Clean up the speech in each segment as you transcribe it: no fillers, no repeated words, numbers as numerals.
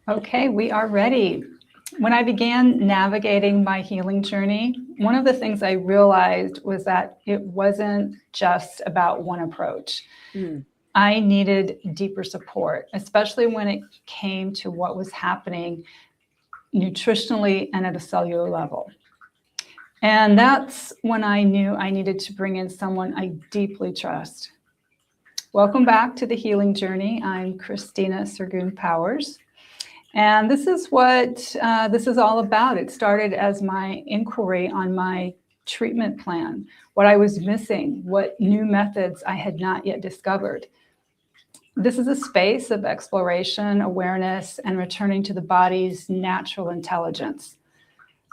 Okay, we are ready. When I began navigating my healing journey, one of the things I realized was that it wasn't just about one approach. I needed deeper support, especially when it came to what was happening nutritionally and at a cellular level. And that's when I knew I needed to bring in someone I deeply trust. Welcome back to the Healing Journey. I'm Christina Sergoon Powers. And this is what this is all about. It started as my inquiry on my treatment plan, what I was missing, what new methods I had not yet discovered. This is a space of exploration, awareness, and returning to the body's natural intelligence.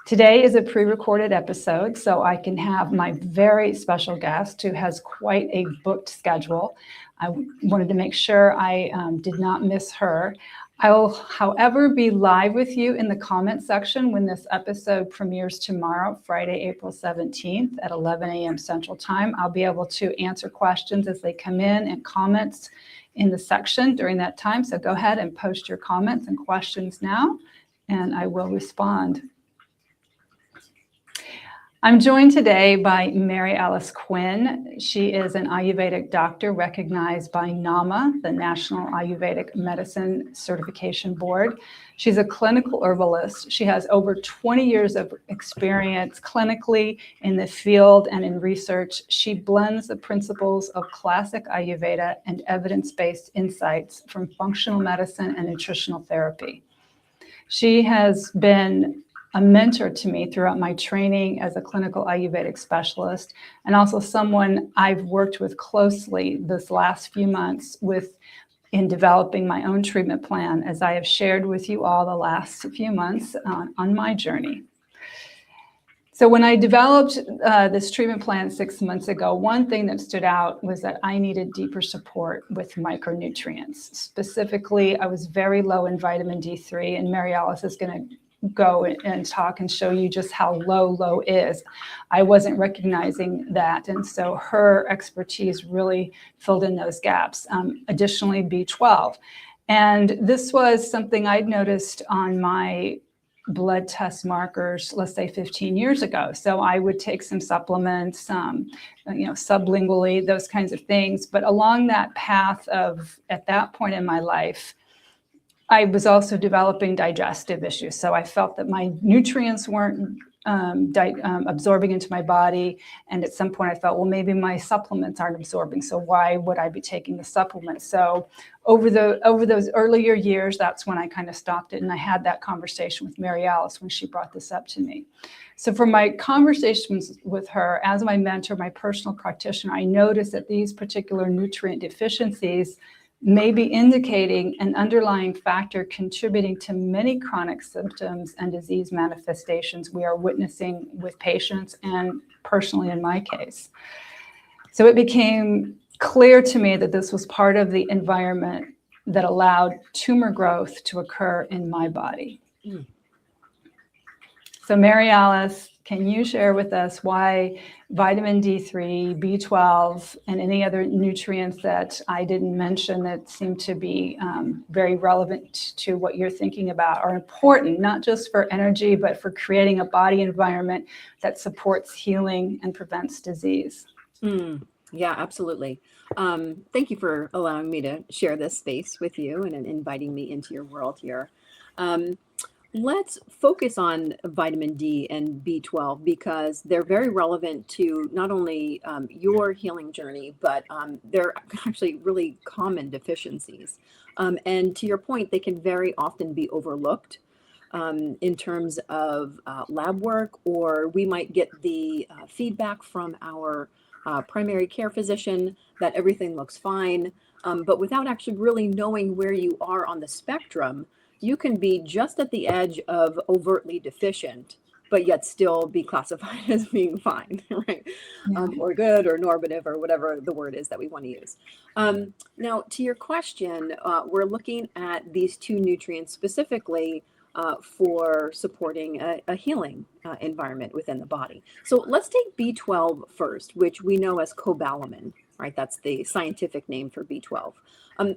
Today is a pre-recorded episode, so I can have my very special guest who has quite a booked schedule. I wanted to make sure I did not miss her. I will, however, be live with you in the comment section when this episode premieres tomorrow, Friday, April 17th at 11 a.m. Central Time. I'll be able to answer questions as they come in and comments in the section during that time. So go ahead and post your comments and questions now, and I will respond. I'm joined today by Mary-Alice Quinn. She is an Ayurvedic doctor recognized by NAMA, the National Ayurvedic Medicine Certification Board. She's a clinical herbalist. She has over 20 years of experience clinically in the field and in research. She blends the principles of classic Ayurveda and evidence-based insights from functional medicine and nutritional therapy. She has been a mentor to me throughout my training as a clinical Ayurvedic specialist, and also someone I've worked with closely this last few months in developing my own treatment plan, as I have shared with you all the last few months on my journey. So when I developed this treatment plan 6 months ago, one thing that stood out was that I needed deeper support with micronutrients. Specifically, I was very low in vitamin D3, and Mary-Alice is going to go and talk and show you just how low is. I wasn't recognizing that, and so her expertise really filled in those gaps. Additionally, B12. And this was something I'd noticed on my blood test markers, let's say 15 years ago. So I would take some supplements, sublingually, those kinds of things. But along that path at that point in my life, I was also developing digestive issues. So I felt that my nutrients weren't absorbing into my body. And at some point I felt, well, maybe my supplements aren't absorbing. So why would I be taking the supplements? So over those earlier years, that's when I kind of stopped it. And I had that conversation with Mary-Alice when she brought this up to me. So for my conversations with her as my mentor, my personal practitioner, I noticed that these particular nutrient deficiencies may be indicating an underlying factor contributing to many chronic symptoms and disease manifestations we are witnessing with patients and personally in my case. So it became clear to me that this was part of the environment that allowed tumor growth to occur in my body. So Mary-Alice, can you share with us why vitamin D3, B12, and any other nutrients that I didn't mention that seem to be very relevant to what you're thinking about are important, not just for energy, but for creating a body environment that supports healing and prevents disease? Yeah, absolutely. Thank you for allowing me to share this space with you and inviting me into your world here. Let's focus on vitamin D and B12 because they're very relevant to not only your healing journey, but they're actually really common deficiencies. And to your point, they can very often be overlooked in terms of lab work, or we might get the feedback from our primary care physician that everything looks fine, but without actually really knowing where you are on the spectrum, you can be just at the edge of overtly deficient, but yet still be classified as being fine, right? Yeah. Or good or normative or whatever the word is that we want to use. Now, to your question, we're looking at these two nutrients specifically for supporting a healing environment within the body. So let's take B12 first, which we know as cobalamin, right? That's the scientific name for B12.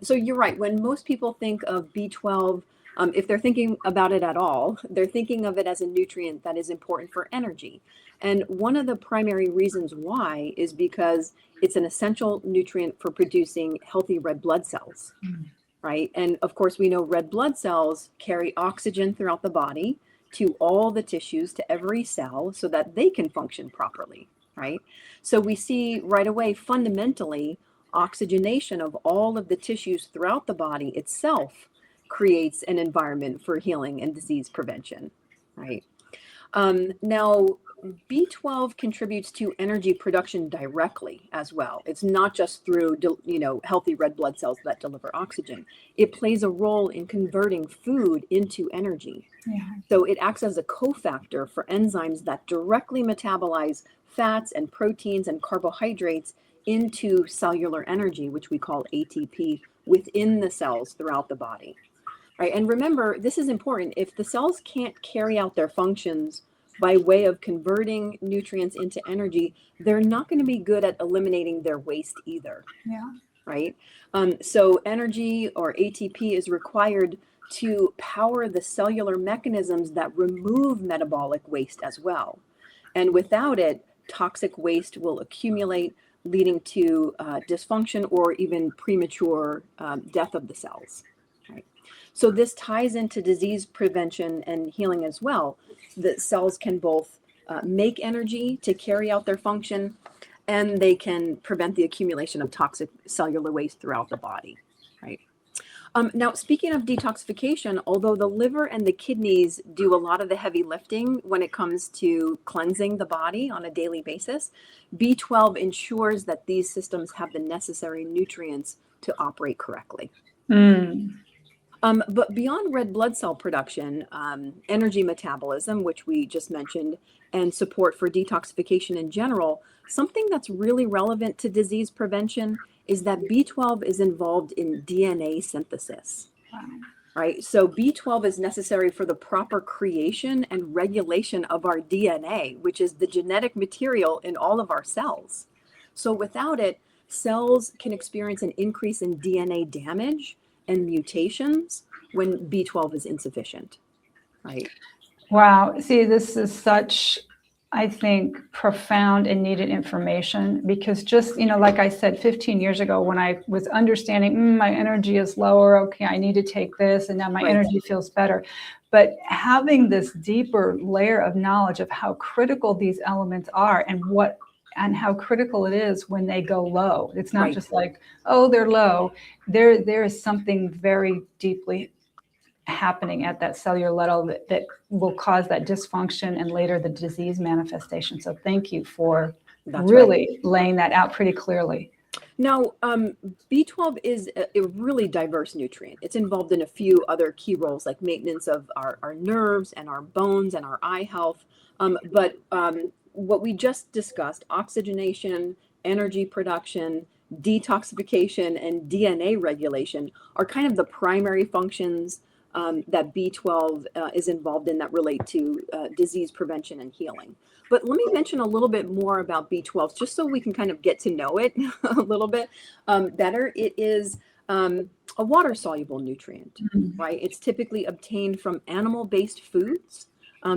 So you're right. When most people think of B12, If they're thinking about it at all, they're thinking of it as a nutrient that is important for energy. And one of the primary reasons why is because it's an essential nutrient for producing healthy red blood cells, right? And of course, we know red blood cells carry oxygen throughout the body to all the tissues, to every cell, so that they can function properly, right? So we see right away, fundamentally, oxygenation of all of the tissues throughout the body itself creates an environment for healing and disease prevention, right? Now, B12 contributes to energy production directly as well. It's not just through, healthy red blood cells that deliver oxygen. It plays a role in converting food into energy. Yeah. So it acts as a cofactor for enzymes that directly metabolize fats and proteins and carbohydrates into cellular energy, which we call ATP, within the cells throughout the body. Right. And remember, this is important. If the cells can't carry out their functions by way of converting nutrients into energy, they're not going to be good at eliminating their waste either. Yeah. Right. So energy, or ATP, is required to power the cellular mechanisms that remove metabolic waste as well. And without it, toxic waste will accumulate, leading to dysfunction or even premature death of the cells. Right. So this ties into disease prevention and healing as well. The cells can both make energy to carry out their function, and they can prevent the accumulation of toxic cellular waste throughout the body, right? Now, speaking of detoxification, although the liver and the kidneys do a lot of the heavy lifting when it comes to cleansing the body on a daily basis, B12 ensures that these systems have the necessary nutrients to operate correctly. But beyond red blood cell production, energy metabolism, which we just mentioned, and support for detoxification in general, something that's really relevant to disease prevention is that B12 is involved in DNA synthesis. Wow. Right? So B12 is necessary for the proper creation and regulation of our DNA, which is the genetic material in all of our cells. So without it, cells can experience an increase in DNA damage and mutations when B12 is insufficient, right? Wow. See, this is such, I think, profound and needed information, because just, like I said, 15 years ago, when I was understanding my energy is lower, okay, I need to take this, and now my energy feels better. But having this deeper layer of knowledge of how critical these elements are, and how critical it is when they go low. It's not just like, oh, they're low. There is something very deeply happening at that cellular level that will cause that dysfunction and later the disease manifestation. So thank you for laying that out pretty clearly. Now, B12 is a really diverse nutrient. It's involved in a few other key roles, like maintenance of our nerves and our bones and our eye health. But what we just discussed, oxygenation, energy production, detoxification, and DNA regulation, are kind of the primary functions that B12 is involved in that relate to disease prevention and healing. But let me mention a little bit more about B12, just so we can kind of get to know it a little bit better. It is a water-soluble nutrient, right? It's typically obtained from animal-based foods.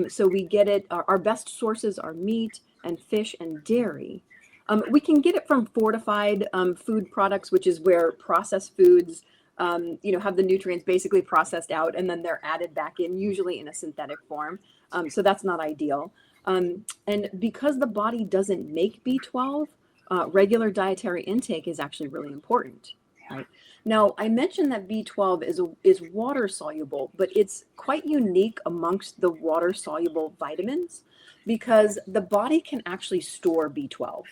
So we get it, our best sources are meat and fish and dairy. We can get it from fortified food products, which is where processed foods have the nutrients basically processed out and then they're added back in, usually in a synthetic form. So that's not ideal. And because the body doesn't make B12, regular dietary intake is actually really important, right? Now, I mentioned that B12 is water soluble, but it's quite unique amongst the water soluble vitamins because the body can actually store B12,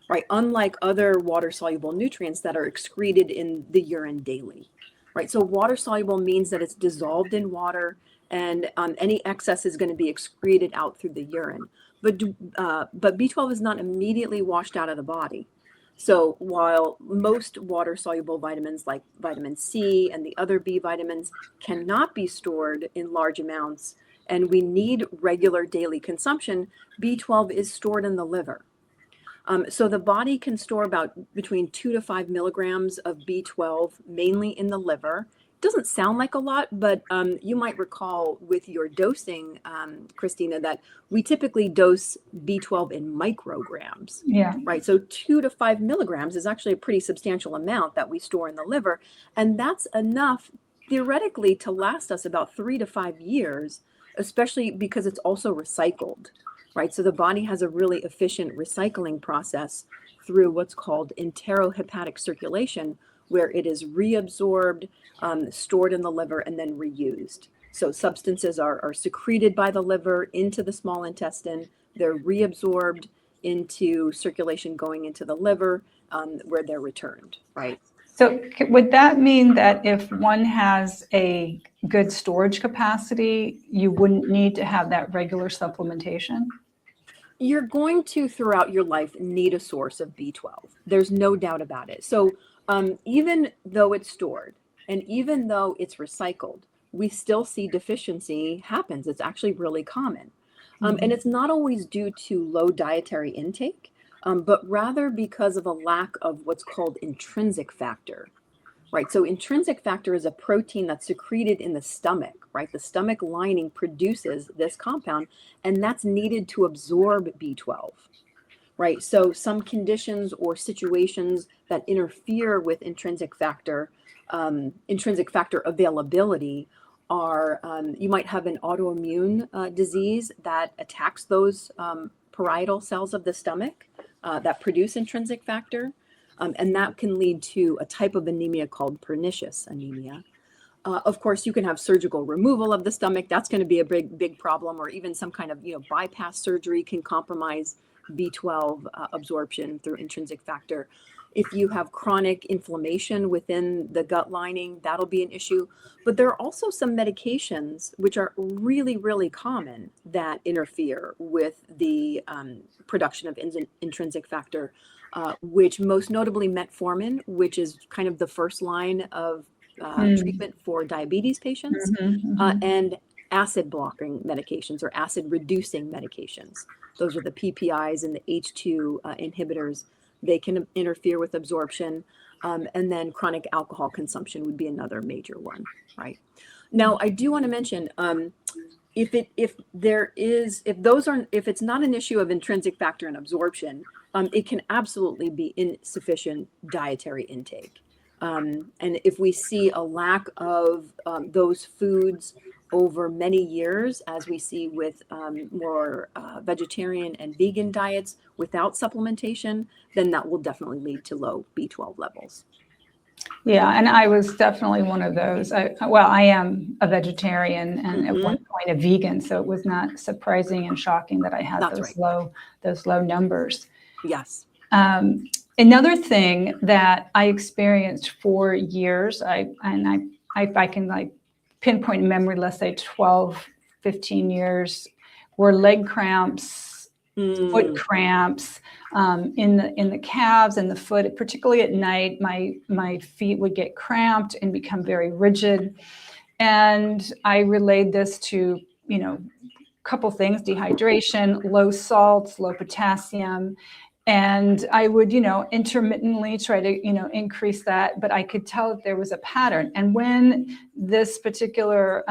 right? Unlike other water soluble nutrients that are excreted in the urine daily, right? So water soluble means that it's dissolved in water and any excess is going to be excreted out through the urine. But B12 is not immediately washed out of the body. So while most water-soluble vitamins like vitamin C and the other B vitamins cannot be stored in large amounts, and we need regular daily consumption, B12 is stored in the liver. So the body can store about between 2 to 5 milligrams of B12, mainly in the liver, doesn't sound like a lot, but you might recall with your dosing, Christina, that we typically dose B12 in micrograms, Yeah. right? So 2 to 5 milligrams is actually a pretty substantial amount that we store in the liver. And that's enough theoretically to last us about 3 to 5 years, especially because it's also recycled, right? So the body has a really efficient recycling process through what's called enterohepatic circulation, where it is reabsorbed, stored in the liver, and then reused. So substances are secreted by the liver into the small intestine. They're reabsorbed into circulation going into the liver, where they're returned, right? So would that mean that if one has a good storage capacity, you wouldn't need to have that regular supplementation? You're going to, throughout your life, need a source of B12. There's no doubt about it. So even though it's stored and even though it's recycled, we still see deficiency happens. It's actually really common. And it's not always due to low dietary intake, but rather because of a lack of what's called intrinsic factor. Right. So intrinsic factor is a protein that's secreted in the stomach, right? The stomach lining produces this compound, and that's needed to absorb B12, right? So some conditions or situations that interfere with intrinsic factor availability are, you might have an autoimmune disease that attacks those parietal cells of the stomach that produce intrinsic factor. And that can lead to a type of anemia called pernicious anemia. Of course, you can have surgical removal of the stomach. That's going to be a big problem, or even some kind of bypass surgery can compromise B12 absorption through intrinsic factor. If you have chronic inflammation within the gut lining, that'll be an issue. But there are also some medications which are really, really common that interfere with the production of intrinsic factor, which most notably metformin, which is kind of the first line of treatment for diabetes patients, and acid blocking medications or acid reducing medications. Those are the PPIs and the H2 inhibitors. They can interfere with absorption. And then chronic alcohol consumption would be another major one, right? Now, I do want to mention, if it's not an issue of intrinsic factor and absorption, it can absolutely be insufficient dietary intake. And if we see a lack of those foods over many years, as we see with more vegetarian and vegan diets without supplementation, then that will definitely lead to low B12 levels. Yeah, and I was definitely one of those. I am a vegetarian and at one point a vegan, so it was not surprising and shocking that I had those low numbers. Yes. Another thing that I experienced for years, I can like pinpoint in memory, let's say 12, 15 years, were leg cramps, foot cramps, in the calves and the foot, particularly at night. My feet would get cramped and become very rigid. And I relayed this to, a couple things: dehydration, low salts, low potassium. And I would, intermittently try to, increase that, but I could tell that there was a pattern. And when this particular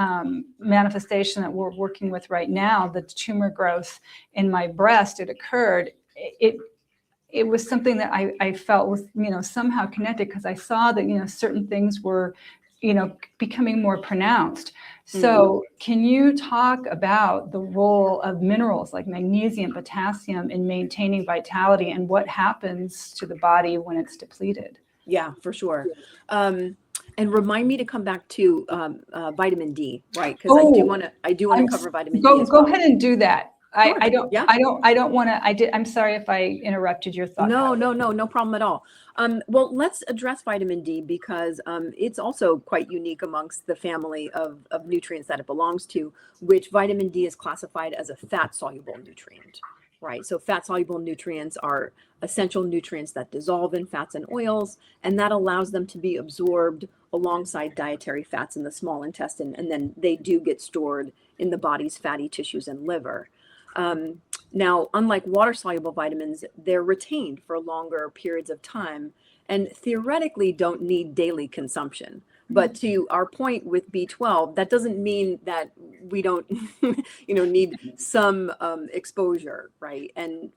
manifestation that we're working with right now, the tumor growth in my breast, it occurred, it was something that I felt was, somehow connected, because I saw that, certain things were, becoming more pronounced. So can you talk about the role of minerals like magnesium, potassium in maintaining vitality, and what happens to the body when it's depleted? Yeah, for sure. And remind me to come back to vitamin D, right? Because I do want to cover vitamin D as well. Go ahead and do that. Sure. I don't want to, I'm sorry if I interrupted your thought. No problem at all. Well, let's address vitamin D because it's also quite unique amongst the family of nutrients that it belongs to, which vitamin D is classified as a fat-soluble nutrient, right? So fat-soluble nutrients are essential nutrients that dissolve in fats and oils, and that allows them to be absorbed alongside dietary fats in the small intestine, and then they do get stored in the body's fatty tissues and liver. Now, unlike water-soluble vitamins, they're retained for longer periods of time and theoretically don't need daily consumption. But to our point with B12, that doesn't mean that we don't, need some exposure, right? And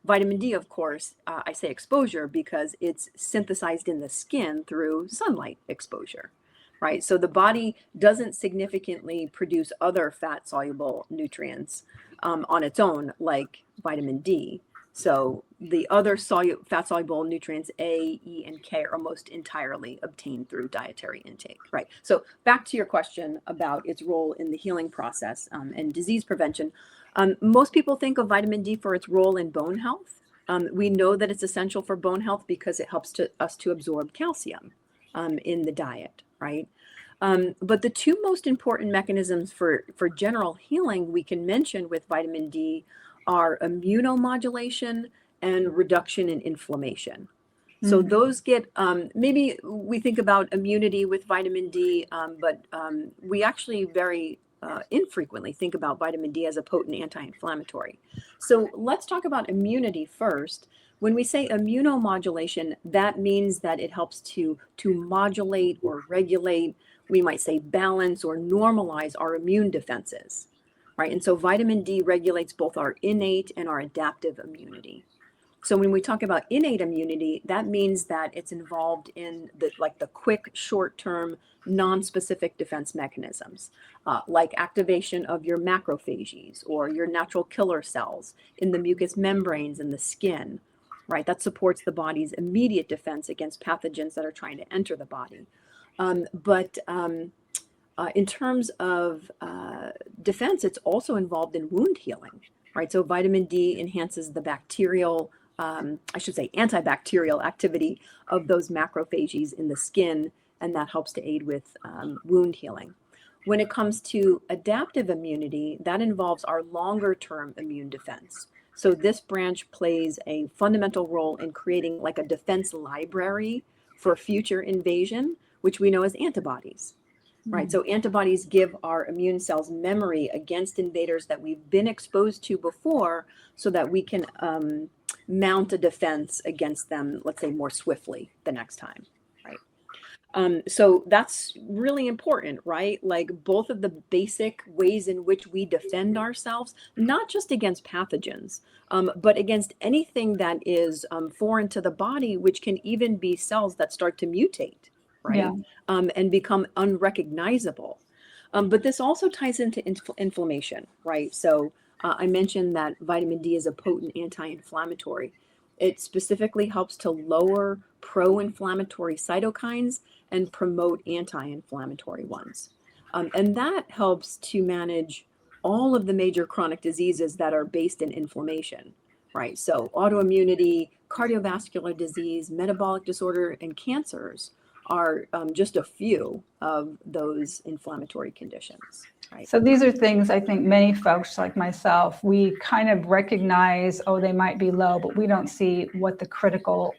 vitamin D, of course, I say exposure because it's synthesized in the skin through sunlight exposure, right? So the body doesn't significantly produce other fat-soluble nutrients on its own, like vitamin D. So the other fat-soluble nutrients, A, E, and K, are almost entirely obtained through dietary intake, right? So back to your question about its role in the healing process and disease prevention. Most people think of vitamin D for its role in bone health. We know that it's essential for bone health because it helps us to absorb calcium in the diet, right? But the two most important mechanisms for general healing we can mention with vitamin D are immunomodulation and reduction in inflammation. So those get, maybe we think about immunity with vitamin D, but we actually very infrequently think about vitamin D as a potent anti-inflammatory. So let's talk about immunity first. When we say immunomodulation, that means that it helps to modulate or regulate, we might say balance or normalize our immune defenses, right? And so vitamin D regulates both our innate and our adaptive immunity. So when we talk about innate immunity, that means that it's involved in the quick, short-term, non-specific defense mechanisms, like activation of your macrophages or your natural killer cells in the mucous membranes and the skin, right? That supports the body's immediate defense against pathogens that are trying to enter the body. But in terms of defense, it's also involved in wound healing, right? So vitamin D enhances the bacterial, antibacterial activity of those macrophages in the skin, and that helps to aid with wound healing. When it comes to adaptive immunity, that involves our longer term immune defense. So this branch plays a fundamental role in creating like a defense library for future invasion, which we know as antibodies. Right. So antibodies give our immune cells memory against invaders that we've been exposed to before so that we can mount a defense against them, let's say, more swiftly the next time. Right. So that's really important, right? Like both of the basic ways in which we defend ourselves, not just against pathogens, but against anything that is foreign to the body, which can even be cells that start to mutate. Right. Yeah. And become unrecognizable. But this also ties into inflammation, right? So I mentioned that vitamin D is a potent anti-inflammatory. It specifically helps to lower pro-inflammatory cytokines and promote anti-inflammatory ones. And that helps to manage all of the major chronic diseases that are based in inflammation, right? So autoimmunity, cardiovascular disease, metabolic disorder, and cancers are just a few of those inflammatory conditions. Right? So these are things I think many folks like myself, we kind of recognize, oh, they might be low, but we don't see what the critical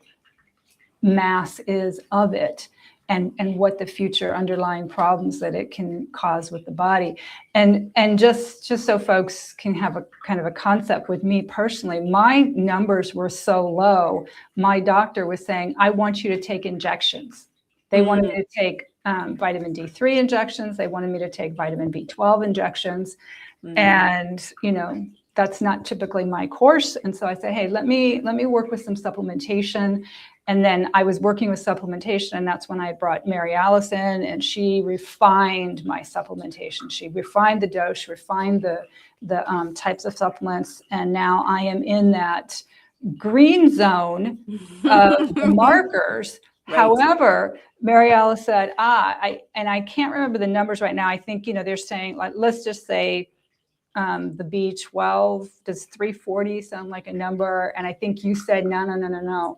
mass is of it and what the future underlying problems that it can cause with the body. And just so folks can have a kind of a concept with me personally, my numbers were so low, my doctor was saying, I want you to take injections. They wanted me to take vitamin D3 injections. They wanted me to take vitamin B12 injections. And, that's not typically my course. And so I said, hey, let me work with some supplementation. And then I was working with supplementation, and that's when I brought Mary-Alice in, and she refined my supplementation. She refined the dose, refined the types of supplements. And now I am in that green zone of the markers. Right. However, Mary-Alice said, I can't remember the numbers right now. I think, they're saying, like, let's just say the B12, does 340 sound like a number? And I think you said, no.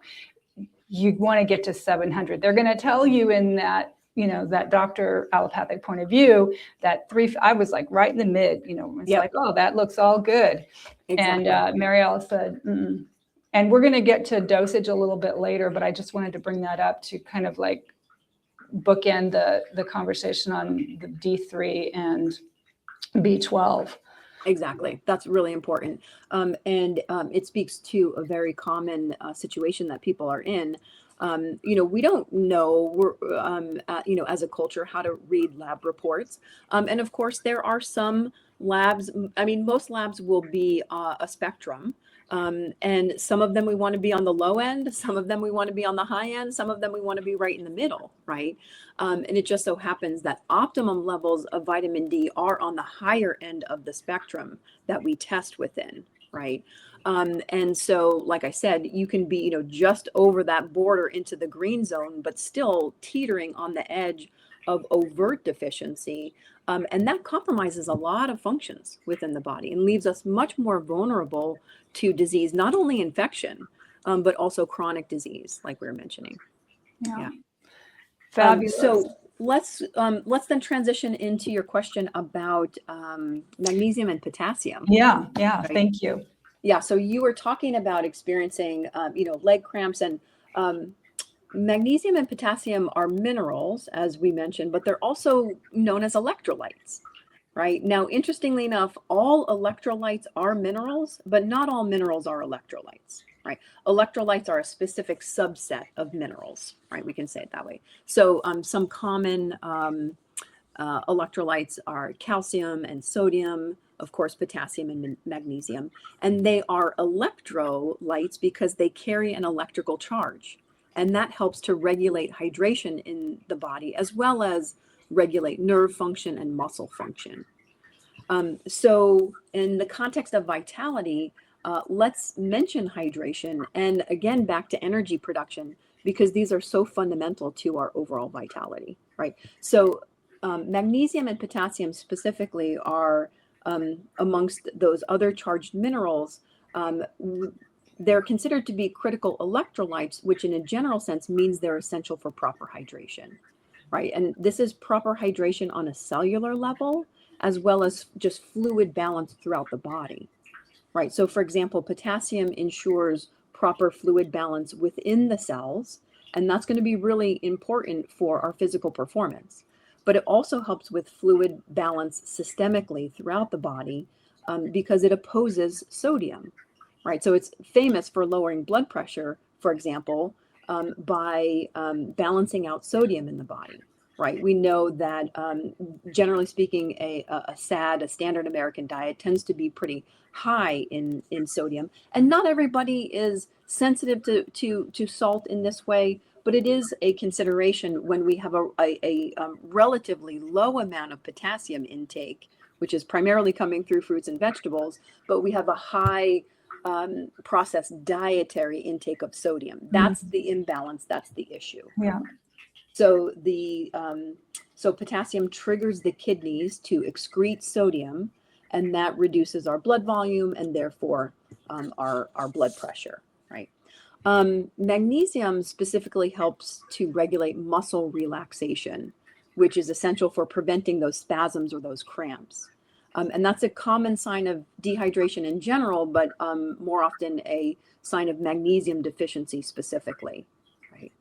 You want to get to 700. They're going to tell you in that, that doctor allopathic point of view that I was like right in the mid, it's like, oh, that looks all good. Exactly. And Mary-Alice said, mm-mm. And we're going to get to dosage a little bit later, but I just wanted to bring that up to kind of like bookend the conversation on the D3 and B12. Exactly. That's really important. And it speaks to a very common situation that people are in. We don't know, as a culture, how to read lab reports. And of course, there are some labs. I mean, most labs will be a spectrum. And some of them we want to be on the low end, some of them we want to be on the high end, some of them we want to be right in the middle, right? And it just so happens that optimum levels of vitamin D are on the higher end of the spectrum that we test within, right? And so, like I said, you can be, just over that border into the green zone, but still teetering on the edge of overt deficiency. And that compromises a lot of functions within the body and leaves us much more vulnerable to disease, not only infection, but also chronic disease, like we were mentioning. Yeah. Fabulous. So let's then transition into your question about magnesium and potassium. Yeah. Right? Thank you. Yeah. So you were talking about experiencing, leg cramps, and magnesium and potassium are minerals, as we mentioned, but they're also known as electrolytes. Right. Now, interestingly enough, all electrolytes are minerals, but not all minerals are electrolytes. Right. Electrolytes are a specific subset of minerals. Right. We can say it that way. So some common electrolytes are calcium and sodium, of course, potassium and magnesium. And they are electrolytes because they carry an electrical charge. And that helps to regulate hydration in the body, as well as regulate nerve function and muscle function. So in the context of vitality, let's mention hydration, and again, back to energy production, because these are so fundamental to our overall vitality, right? So magnesium and potassium specifically are amongst those other charged minerals. They're considered to be critical electrolytes, which in a general sense means they're essential for proper hydration. Right. And this is proper hydration on a cellular level, as well as just fluid balance throughout the body. Right. So, for example, potassium ensures proper fluid balance within the cells, and that's going to be really important for our physical performance. But it also helps with fluid balance systemically throughout the body, because it opposes sodium. Right. So it's famous for lowering blood pressure, for example, by balancing out sodium in the body. Right. We know that generally speaking, a standard American diet tends to be pretty high in sodium. And not everybody is sensitive to salt in this way, but it is a consideration when we have a relatively low amount of potassium intake, which is primarily coming through fruits and vegetables, but we have a high processed dietary intake of sodium. That's the imbalance. That's the issue. Yeah. So so potassium triggers the kidneys to excrete sodium, and that reduces our blood volume and therefore our blood pressure. Right. Magnesium specifically helps to regulate muscle relaxation, which is essential for preventing those spasms or those cramps. And that's a common sign of dehydration in general, but more often a sign of magnesium deficiency specifically. Right?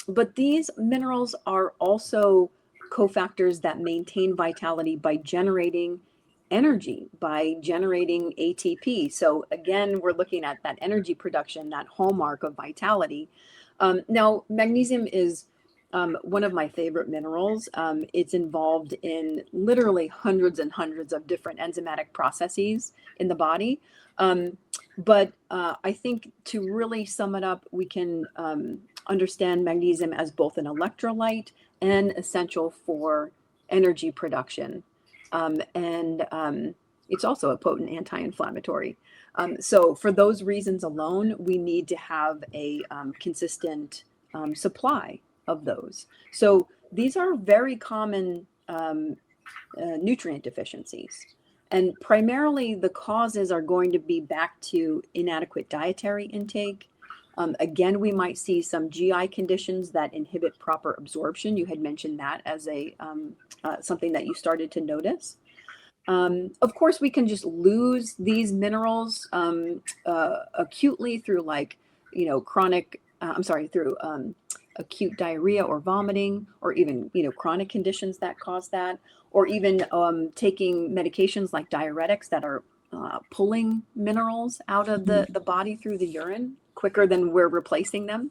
But these minerals are also cofactors that maintain vitality by generating energy, by generating ATP. So again, we're looking at that energy production, that hallmark of vitality. Now, magnesium is one of my favorite minerals. It's involved in literally hundreds and hundreds of different enzymatic processes in the body. But I think to really sum it up, we can understand magnesium as both an electrolyte and essential for energy production. And it's also a potent anti-inflammatory. So for those reasons alone, we need to have a consistent supply of those. So these are very common nutrient deficiencies. And primarily the causes are going to be back to inadequate dietary intake. Again, we might see some GI conditions that inhibit proper absorption. You had mentioned that as a something that you started to notice. Of course, we can just lose these minerals acutely through through acute diarrhea or vomiting, or even, chronic conditions that cause that, or even taking medications like diuretics that are pulling minerals out of the body through the urine quicker than we're replacing them.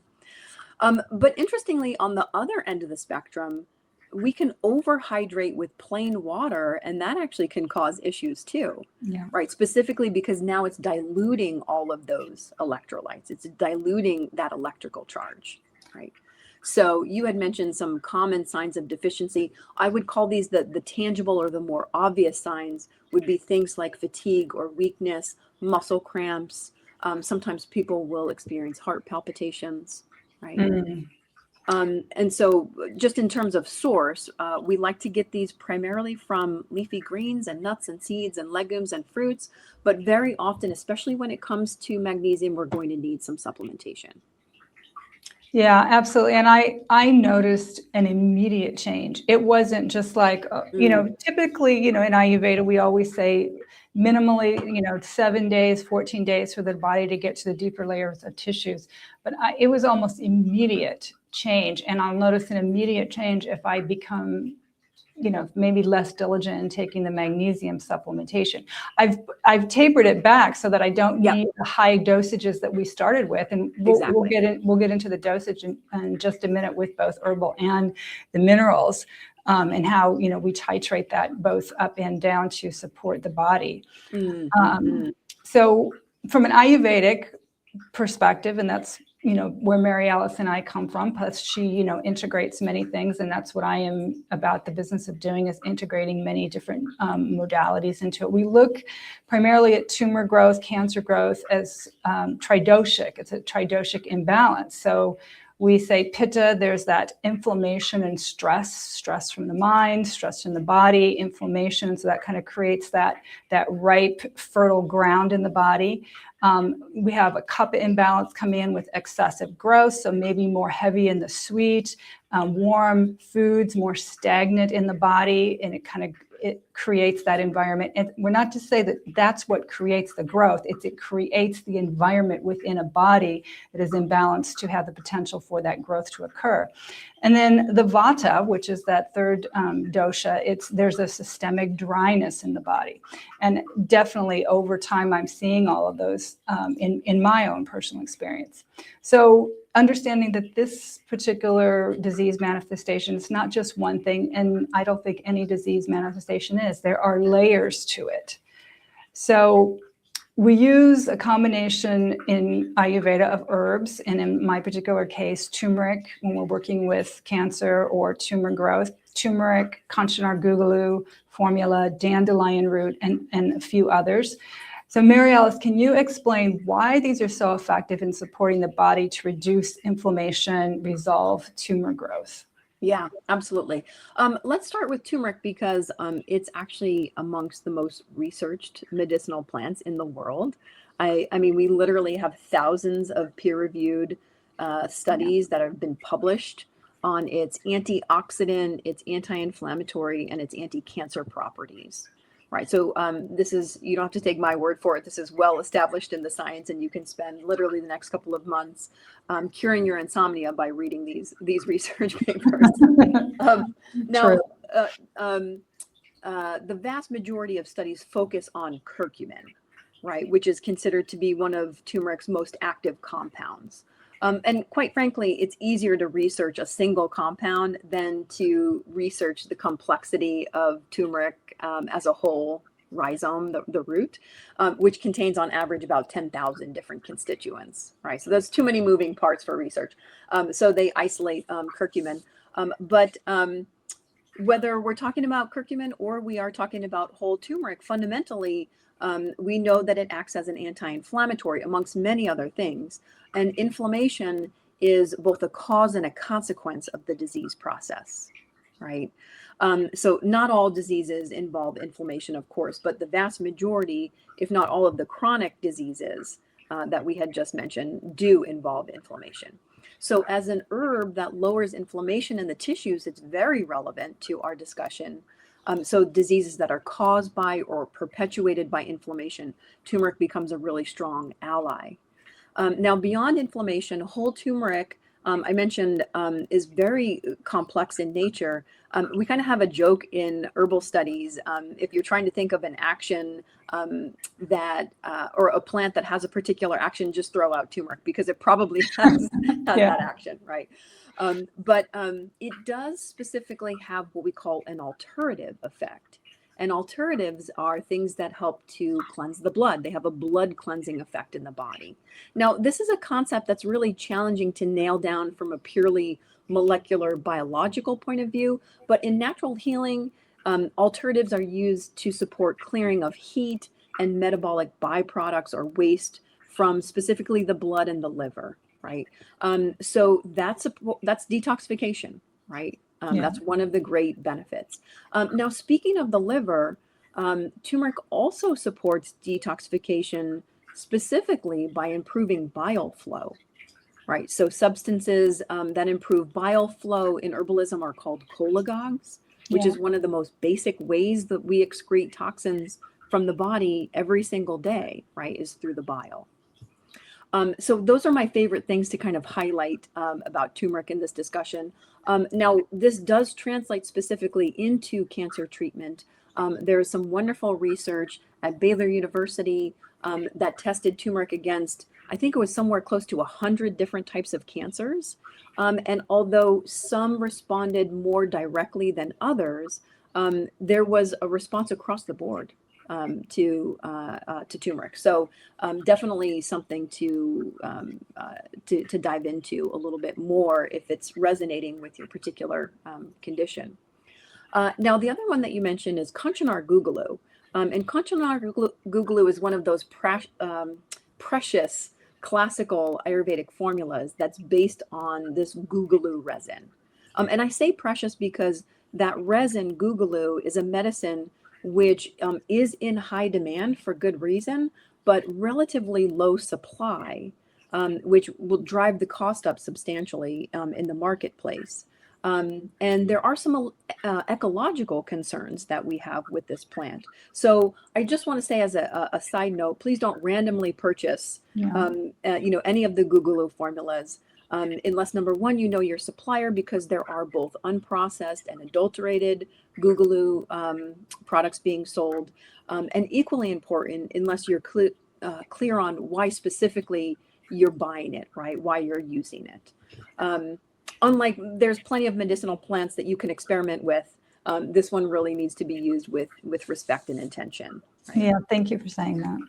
But interestingly, on the other end of the spectrum, we can overhydrate with plain water, and that actually can cause issues too, Yeah. right? Specifically because now it's diluting all of those electrolytes. It's diluting that electrical charge, right? So you had mentioned some common signs of deficiency. I would call these the tangible or the more obvious signs would be things like fatigue or weakness, muscle cramps. Sometimes people will experience heart palpitations, right? Mm. And so just in terms of source, we like to get these primarily from leafy greens and nuts and seeds and legumes and fruits, but very often, especially when it comes to magnesium, we're going to need some supplementation. Yeah, absolutely. And I noticed an immediate change. It wasn't just like, typically, in Ayurveda, we always say minimally, 7 days, 14 days for the body to get to the deeper layers of tissues. But it was almost immediate change. And I'll notice an immediate change if I become maybe less diligent in taking the magnesium supplementation. I've tapered it back so that I don't need the high dosages that we started with, and we'll get into the dosage in just a minute with both herbal and the minerals, and how we titrate that both up and down to support the body. So from an Ayurvedic perspective, and that's where Mary-Alice and I come from. Plus, she integrates many things, and that's what I am about the business of doing, is integrating many different modalities into it. We look primarily at tumor growth, cancer growth as tridoshic. It's a tridoshic imbalance. So we say pitta, there's that inflammation and stress from the mind, stress from the body, inflammation. So that kind of creates that ripe, fertile ground in the body. We have a kapha imbalance coming in with excessive growth, so maybe more heavy in the sweet, warm foods, more stagnant in the body, and it creates that environment. And we're not to say that that's what creates the growth. It creates the environment within a body that is imbalanced to have the potential for that growth to occur. And then the vata, which is that third dosha, there's a systemic dryness in the body. And definitely over time, I'm seeing all of those in my own personal experience. So understanding that this particular disease manifestation is not just one thing, and I don't think any disease manifestation is. There are layers to it. So we use a combination in Ayurveda of herbs, and in my particular case, turmeric when we're working with cancer or tumor growth, turmeric, Kanchannar Guggulu, formula, dandelion root, and a few others. So Mary-Alice, can you explain why these are so effective in supporting the body to reduce inflammation, resolve tumor growth? Yeah, absolutely. Let's start with turmeric because it's actually amongst the most researched medicinal plants in the world. I mean, we literally have thousands of peer-reviewed studies that have been published on its antioxidant, its anti-inflammatory, and its anti-cancer properties. Right. So this is, you don't have to take my word for it. This is well established in the science, and you can spend literally the next couple of months curing your insomnia by reading these research papers. Now, the vast majority of studies focus on curcumin, right, which is considered to be one of turmeric's most active compounds. And quite frankly, it's easier to research a single compound than to research the complexity of turmeric as a whole rhizome, the root, which contains on average about 10,000 different constituents, right? So that's too many moving parts for research. So they isolate curcumin. But whether we're talking about curcumin or we are talking about whole turmeric, fundamentally, we know that it acts as an anti-inflammatory amongst many other things. And inflammation is both a cause and a consequence of the disease process, right? So not all diseases involve inflammation, of course, but the vast majority, if not all of the chronic diseases that we had just mentioned, do involve inflammation. So as an herb that lowers inflammation in the tissues, it's very relevant to our discussion. So diseases that are caused by or perpetuated by inflammation, turmeric becomes a really strong ally. Now, beyond inflammation, whole turmeric I mentioned is very complex in nature. We kind of have a joke in herbal studies. If you're trying to think of an action or a plant that has a particular action, just throw out turmeric because it probably has Yeah. that action, right? But it does specifically have what we call an alterative effect. And alteratives are things that help to cleanse the blood. They have a blood cleansing effect in the body. Now, this is a concept that's really challenging to nail down from a purely molecular biological point of view, but in natural healing, alternatives are used to support clearing of heat and metabolic byproducts or waste from specifically the blood and the liver, right? So that's detoxification, right? Yeah. That's one of the great benefits. Now, speaking of the liver, turmeric also supports detoxification specifically by improving bile flow, right? So substances that improve bile flow in herbalism are called cholagogues, which Yeah. is one of the most basic ways that we excrete toxins from the body every single day, right, is through the bile. So those are my favorite things to kind of highlight about turmeric in this discussion. Now, this does translate specifically into cancer treatment. There's some wonderful research at Baylor University that tested turmeric against, I think it was somewhere close to 100 different types of cancers. And although some responded more directly than others, there was a response across the board to turmeric. So definitely something to dive into a little bit more if it's resonating with your particular condition. Now, the other one that you mentioned is Conchanar Gugalu. And Conchanar Gugalu is one of those precious classical Ayurvedic formulas that's based on this Gugalu resin. And I say precious because that resin, Gugalu, is a medicine which is in high demand for good reason, but relatively low supply, which will drive the cost up substantially in the marketplace. And there are some ecological concerns that we have with this plant. So I just want to say as a side note, please don't randomly purchase, Yeah. any of the Gugalu formulas. Unless number one, you know your supplier, because there are both unprocessed and adulterated Gugalu products being sold. And equally important, unless you're clear on why specifically you're buying it, right? Why you're using it. Unlike there's plenty of medicinal plants that you can experiment with, this one really needs to be used with respect and intention. Right? Yeah. Thank you for saying that.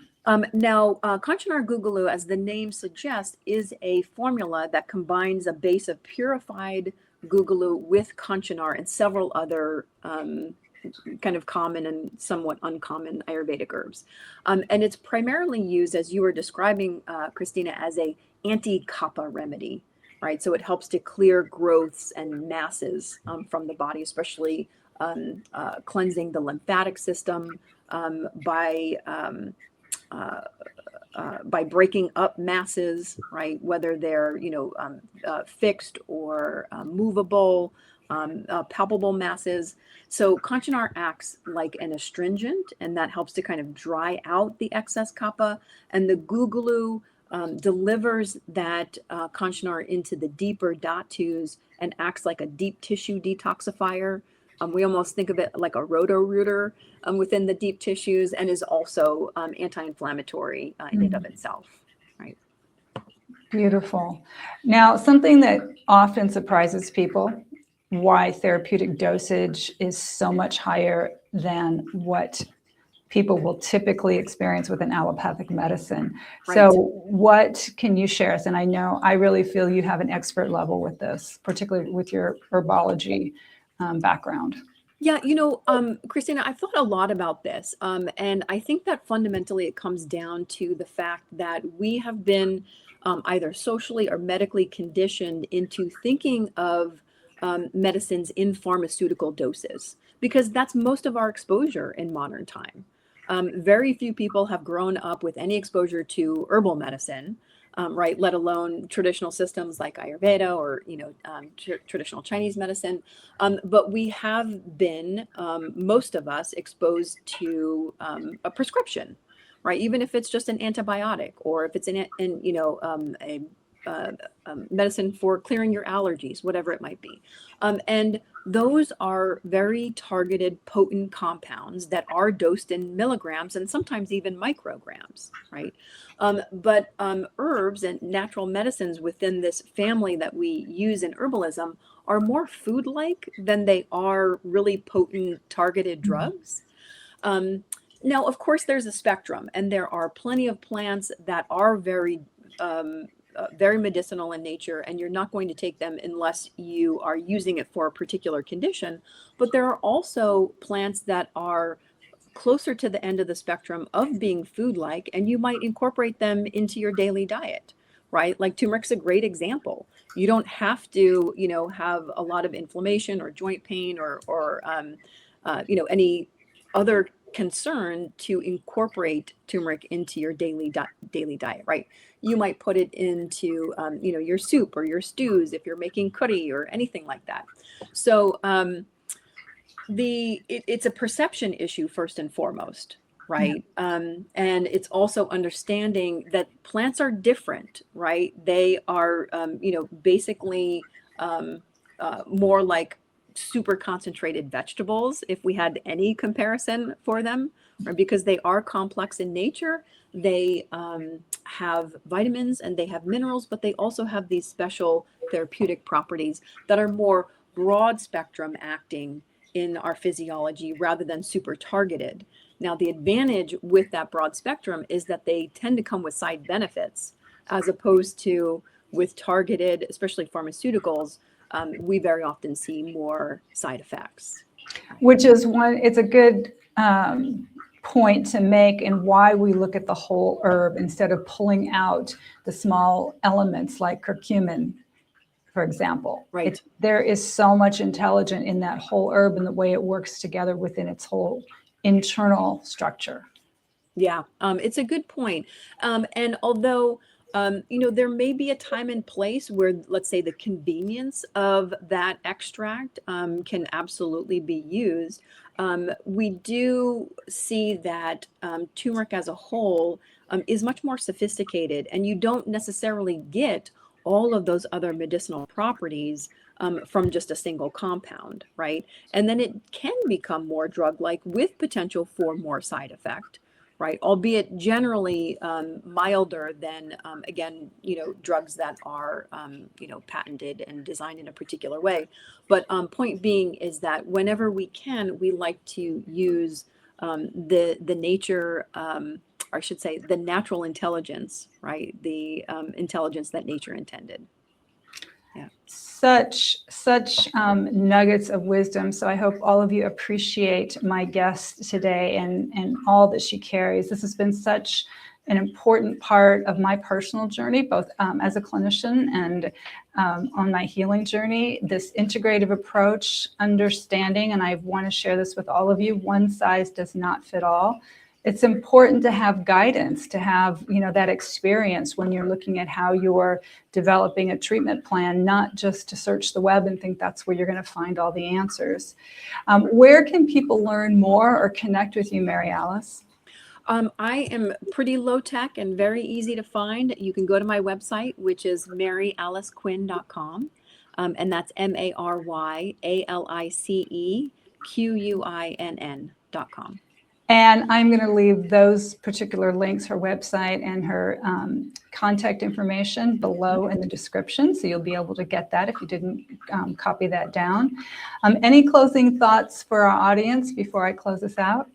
Now, Conchanar Gugalu, as the name suggests, is a formula that combines a base of purified Gugalu with Conchanar and several other kind of common and somewhat uncommon Ayurvedic herbs. And it's primarily used, as you were describing, Christina, as a anti-kapha remedy, right? So it helps to clear growths and masses from the body, especially cleansing the lymphatic system by breaking up masses, right? Whether they're fixed or movable, palpable masses. So Conchanar acts like an astringent, and that helps to kind of dry out the excess kapha. And the Gugalu delivers that Conchanar into the deeper dhatus and acts like a deep tissue detoxifier. We almost think of it like a roto-rooter within the deep tissues, and is also anti-inflammatory in and of itself, right? Beautiful. Now, something that often surprises people, why therapeutic dosage is so much higher than what people will typically experience with an allopathic medicine. Right. So what can you share us? And I know, I really feel you have an expert level with this, particularly with your herbology background. Yeah, Christina, I've thought a lot about this. And I think that fundamentally it comes down to the fact that we have been either socially or medically conditioned into thinking of medicines in pharmaceutical doses, because that's most of our exposure in modern time. Very few people have grown up with any exposure to herbal medicine, right? Let alone traditional systems like Ayurveda or traditional Chinese medicine. But we have been, most of us, exposed to a prescription, right? Even if it's just an antibiotic, or if it's a medicine for clearing your allergies, whatever it might be. And those are very targeted, potent compounds that are dosed in milligrams and sometimes even micrograms, right? But herbs and natural medicines within this family that we use in herbalism are more food-like than they are really potent, targeted drugs. Um, Now, of course, there's a spectrum, and there are plenty of plants that are very medicinal in nature, and you're not going to take them unless you are using it for a particular condition. But there are also plants that are closer to the end of the spectrum of being food-like, and you might incorporate them into your daily diet, right? Like turmeric's a great example. You don't have to, have a lot of inflammation or joint pain or any other concern to incorporate turmeric into your daily diet, right? You might put it into, your soup or your stews if you're making curry or anything like that. So it's a perception issue first and foremost, right? And it's also understanding that plants are different, right? They are, basically more like super concentrated vegetables, if we had any comparison for them, right? Because they are complex in nature. They have vitamins and they have minerals, but they also have these special therapeutic properties that are more broad spectrum acting in our physiology rather than super targeted. Now, the advantage with that broad spectrum is that they tend to come with side benefits, as opposed to with targeted, especially pharmaceuticals, we very often see more side effects. Which is it's a good point to make, and why we look at the whole herb instead of pulling out the small elements like curcumin, for example. Right. There is so much intelligence in that whole herb and the way it works together within its whole internal structure. Yeah, it's a good point. And although, there may be a time and place where, let's say, the convenience of that extract can absolutely be used. We do see that turmeric as a whole is much more sophisticated, and you don't necessarily get all of those other medicinal properties from just a single compound, right? And then it can become more drug-like with potential for more side effect, right? Albeit generally milder than, again, drugs that are, patented and designed in a particular way. But point being is that whenever we can, we like to use the nature, or I should say, the natural intelligence, right? The intelligence that nature intended. Yeah. Such nuggets of wisdom. So I hope all of you appreciate my guest today and all that she carries. This has been such an important part of my personal journey, both as a clinician and on my healing journey. This integrative approach, understanding, and I want to share this with all of you, one size does not fit all. It's important to have guidance, to have, that experience when you're looking at how you're developing a treatment plan, not just to search the web and think that's where you're going to find all the answers. Where can people learn more or connect with you, Mary-Alice? I am pretty low tech and very easy to find. You can go to my website, which is maryalicequinn.com. And that's MaryAliceQuinn.com. And I'm going to leave those particular links, her website and her contact information below in the description. So you'll be able to get that if you didn't copy that down. Any closing thoughts for our audience before I close this out?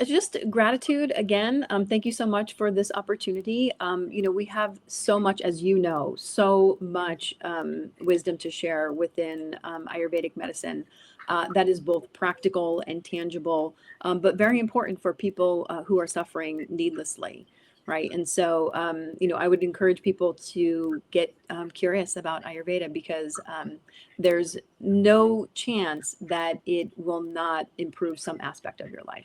Just gratitude again. Thank you so much for this opportunity. We have so much, as so much wisdom to share within Ayurvedic medicine that is both practical and tangible, but very important for people who are suffering needlessly, right? And so, I would encourage people to get curious about Ayurveda, because there's no chance that it will not improve some aspect of your life.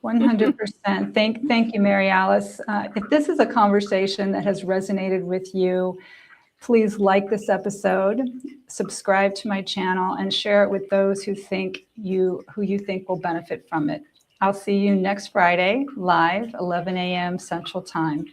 100%. Thank you, Mary-Alice. If this is a conversation that has resonated with you, please like this episode, subscribe to my channel, and share it with those who you think will benefit from it. I'll see you next Friday, live, 11 a.m. Central Time.